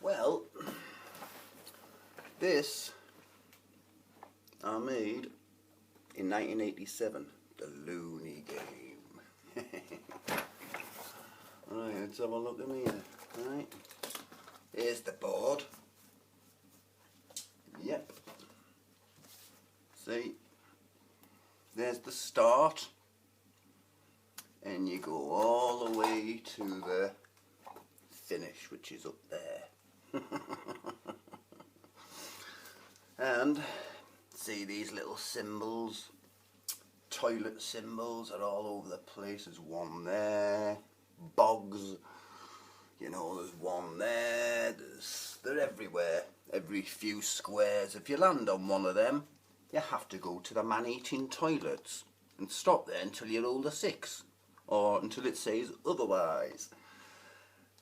Well, this I made in 1987, the Loony Game. Right, let's have a look at me here. Right, here's the board. Yep. See, there's the start, and you go all the way to the finish, which is up there. And see these little symbols, toilet symbols are all over the place. There's one there, bogs, you know, there's one there, they're everywhere, every few squares. If you land on one of them, you have to go to the man-eating toilets and stop there until you roll the 6, or until it says otherwise.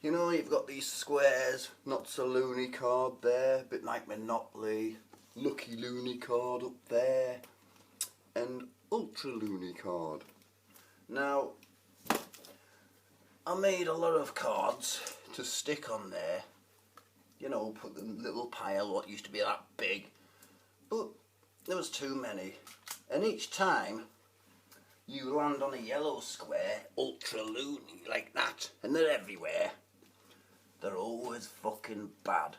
You know, you've got these squares, not so loony card there, a bit like Monopoly, lucky loony card up there, and ultra loony card. Now, I made a lot of cards to stick on there, you know, put them in a little pile, what used to be that big, but there was too many, and each time you land on a yellow square, ultra loony, like that, and they're everywhere. They're always fucking bad.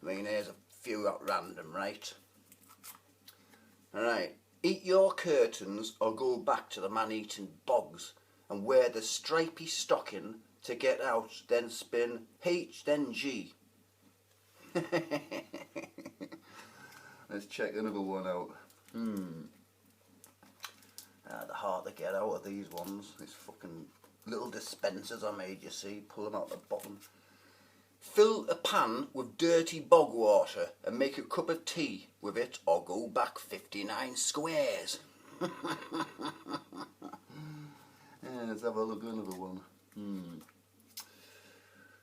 I mean, here's a few at random, right? Alright, eat your curtains or go back to the man-eating bogs and wear the stripy stocking to get out, then spin H, then G. Let's check another one out. The hard to get out of these ones. These fucking little dispensers I made, you see. Pull them out the bottom. Fill a pan with dirty bog water and make a cup of tea with it, or go back 59 squares. Let's have a look at another one.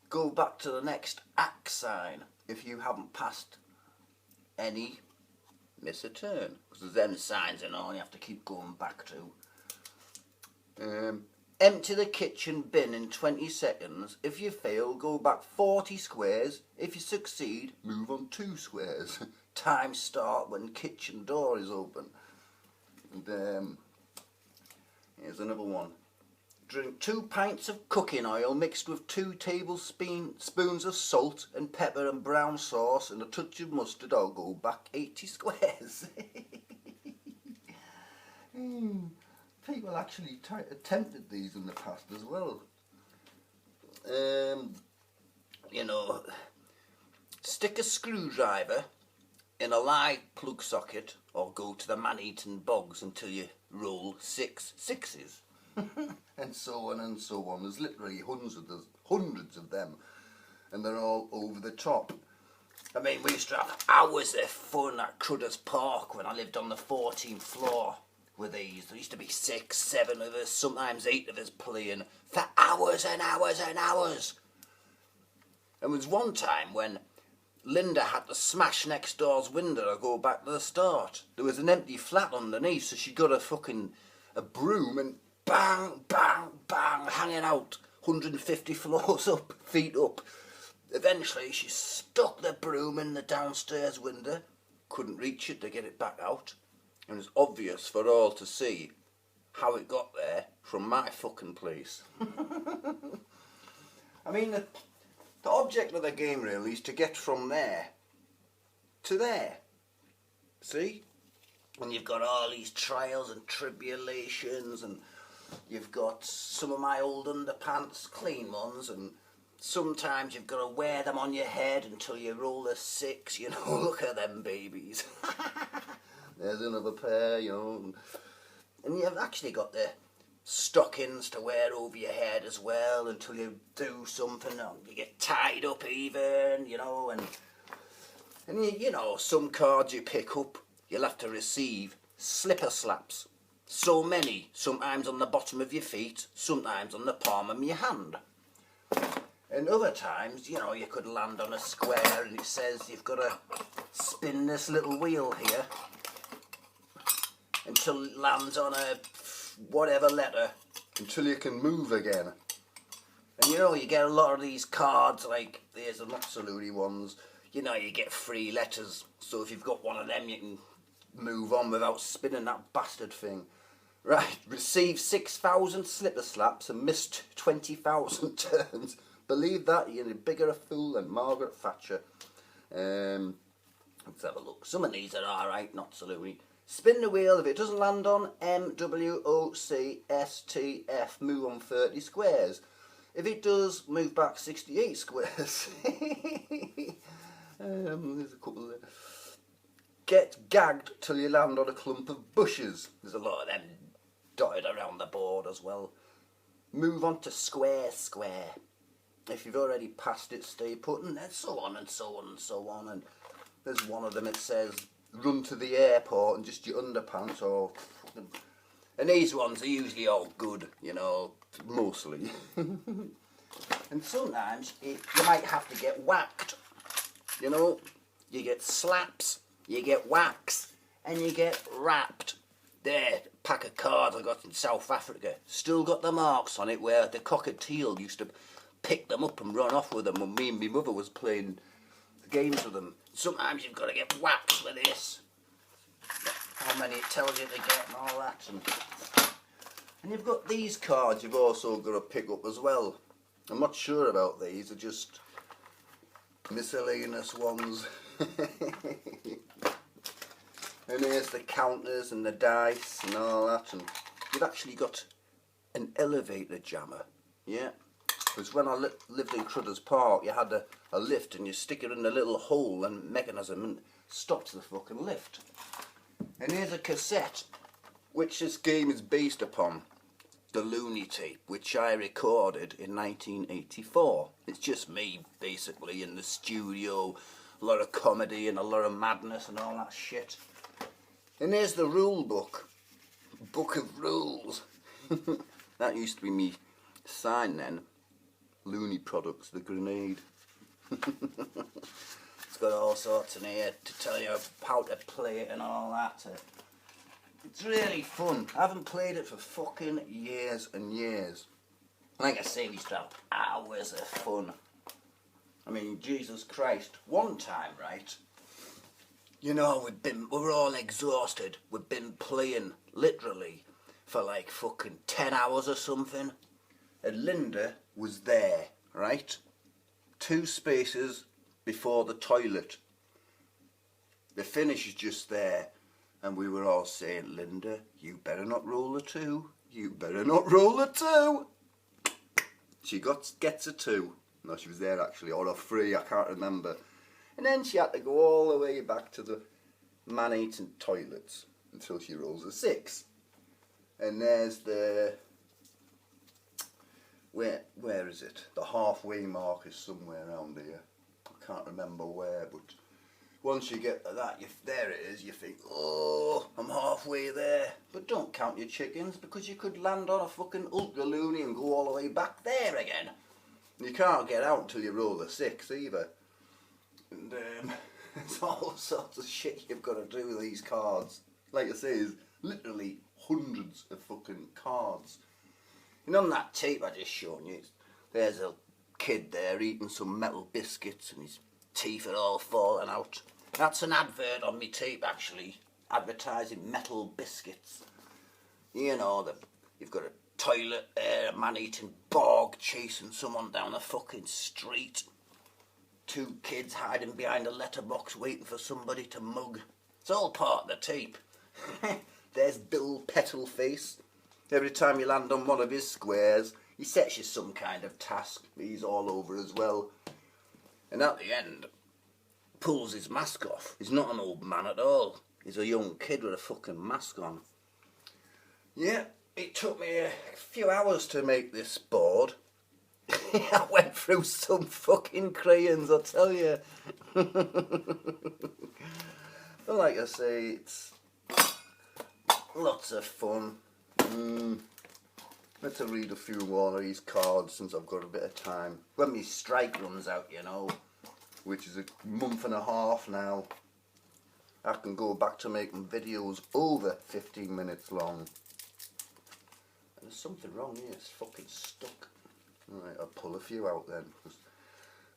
Go back to the next axe sign if you haven't passed any. Miss a turn, because there's them signs and all you have to keep going back to. Empty the kitchen bin in 20 seconds. If you fail, go back 40 squares. If you succeed, move on 2 squares. Time start when kitchen door is open. And here's another one. Drink 2 pints of cooking oil mixed with 2 tablespoons of salt and pepper and brown sauce and a touch of mustard, or go back 80 squares. People actually attempted these in the past as well. You know, stick a screwdriver in a live plug socket, or go to the man-eating bogs until you roll 6 sixes. And so on and so on. There's literally hundreds of them, and they're all over the top. I mean, we used to have hours of fun at Crudder's Park when I lived on the 14th floor with these. There used to be 6, 7 of us, sometimes 8 of us playing for hours and hours and hours. And there was one time when Linda had to smash next door's window to go back to the start. There was an empty flat underneath, so she got a broom and bang, bang, bang, hanging out 150 floors up, feet up. Eventually she stuck the broom in the downstairs window, couldn't reach it to get it back out, and it was obvious for all to see how it got there from my fucking place. I mean, the object of the game really is to get from there to there. See? And you've got all these trials and tribulations, and you've got some of my old underpants, clean ones, and sometimes you've got to wear them on your head until you roll a 6, you know. Look at them babies. There's another pair, you know. And you've actually got the stockings to wear over your head as well until you do something. You get tied up even, you know, and you know, some cards you pick up, you'll have to receive slipper slaps. So many, sometimes on the bottom of your feet, sometimes on the palm of your hand. And other times, you know, you could land on a square and it says you've got to spin this little wheel here until it lands on a whatever letter, until you can move again. And you know, you get a lot of these cards, like there's the not so loony ones. You know, you get 3 letters, so if you've got one of them, you can move on without spinning that bastard thing. Right, received 6,000 slipper slaps and missed 20,000 turns. Believe that, you're a bigger a fool than Margaret Thatcher. Let's have a look. Some of these are alright, not so loony. Spin the wheel. If it doesn't land on MWOCSTF, move on 30 squares. If it does, move back 68 squares. There's a couple there. Get gagged till you land on a clump of bushes. There's a lot of them dotted around the board as well. Move on to square. If you've already passed it, stay put, and so on and so on and so on. And there's one of them, it says, run to the airport and just your underpants or... And these ones are usually all good, you know, mostly. And sometimes you might have to get whacked, you know. You get slaps, you get whacks, and you get rapped. There, pack of cards I got in South Africa. Still got the marks on it where the cockatiel used to pick them up and run off with them when me and my mother was playing the games with them. Sometimes you've got to get whacked with this. How many it tells you to get and all that. And you've got these cards you've also got to pick up as well. I'm not sure about these, they're just miscellaneous ones. And here's the counters and the dice and all that. And you've actually got an elevator jammer, yeah. Because when I lived in Crudders Park, you had a lift and you stick it in a little hole and mechanism and stops the fucking lift. And here's a cassette, which this game is based upon, the Loony tape, which I recorded in 1984. It's just me, basically, in the studio, a lot of comedy and a lot of madness and all that shit. And here's the rule book, Book of Rules. That used to be me sign then. Loony Products, the grenade. It's got all sorts in here to tell you how to play it and all that. It's really fun. I haven't played it for fucking years and years. Like I say, we used to have hours of fun. I mean, Jesus Christ. One time, right, you know, we're all exhausted. We've been playing, literally, for like fucking 10 hours or something. And Linda was there, right? 2 spaces before the toilet. The finish is just there. And we were all saying, Linda, you better not roll a 2. You better not roll a 2. She gets a 2. No, she was there actually, or a 3, I can't remember. And then she had to go all the way back to the man-eating toilets until she rolls a 6. And there's the... Where is it? The halfway mark is somewhere around here. I can't remember where, but once you get to that, there it is, you think, oh, I'm halfway there. But don't count your chickens, because you could land on a fucking ultra loony and go all the way back there again. You can't get out until you roll a 6 either. And there's all sorts of shit you've got to do with these cards. Like I say, there's literally hundreds of fucking cards. And on that tape I just shown you, there's a kid there eating some metal biscuits and his teeth are all falling out. That's an advert on me tape actually, advertising metal biscuits. You know, you've got a toilet there, a man eating bog chasing someone down the fucking street. 2 kids hiding behind a letterbox waiting for somebody to mug. It's all part of the tape. There's Bill Petalface. Every time you land on one of his squares, he sets you some kind of task. He's all over as well. And at the end, pulls his mask off. He's not an old man at all. He's a young kid with a fucking mask on. Yeah, it took me a few hours to make this board. I went through some fucking crayons, I tell you. But like I say, it's lots of fun. Let's read a few more of these cards since I've got a bit of time. When my strike runs out, you know, which is a month and a half now, I can go back to making videos over 15 minutes long. And there's something wrong here, it's fucking stuck. Right, I'll pull a few out then.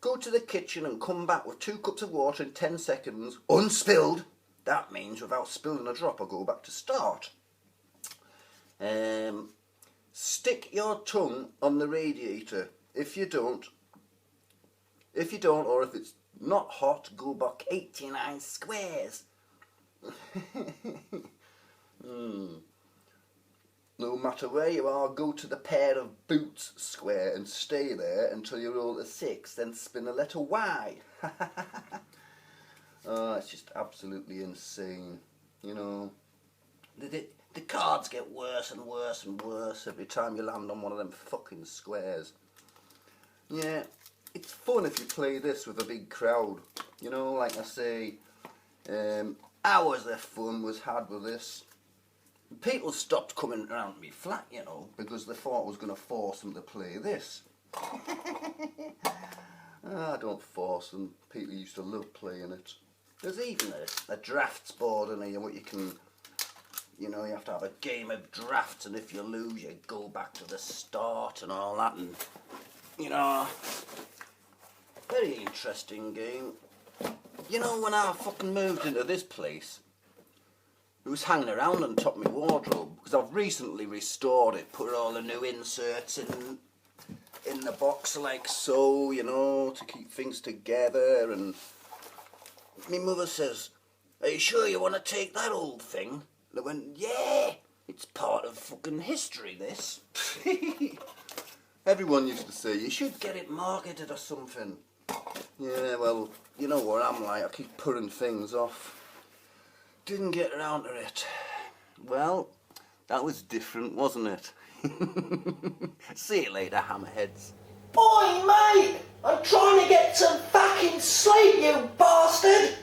Go to the kitchen and come back with 2 cups of water in 10 seconds, unspilled. That means without spilling a drop, I'll go back to start. Stick your tongue on the radiator. If you don't, or if it's not hot, go back 89 squares. No matter where you are, go to the pair of boots square and stay there until you roll a 6, then spin the letter Y. Oh, it's just absolutely insane. You know, the cards get worse and worse and worse every time you land on one of them fucking squares. Yeah, it's fun if you play this with a big crowd. You know, like I say, hours of fun was had with this. People stopped coming around me flat, you know, because they thought I was going to force them to play this. I don't force them. People used to love playing it. There's even a drafts board in here, what you can, you know, you have to have a game of drafts, and if you lose, you go back to the start and all that, and, you know, very interesting game. You know, when I fucking moved into this place, it was hanging around on top of my wardrobe, because I've recently restored it, put all the new inserts in the box like so, you know, to keep things together. And my mother says, "Are you sure you want to take that old thing?" And I went, "Yeah, it's part of fucking history, this." Everyone used to say, "You should get it marketed or something." Yeah, well, you know what I'm like, I keep putting things off. Didn't get around to it. Well, that was different, wasn't it? See you later, hammerheads. Oi, mate! I'm trying to get some fucking sleep, you bastard!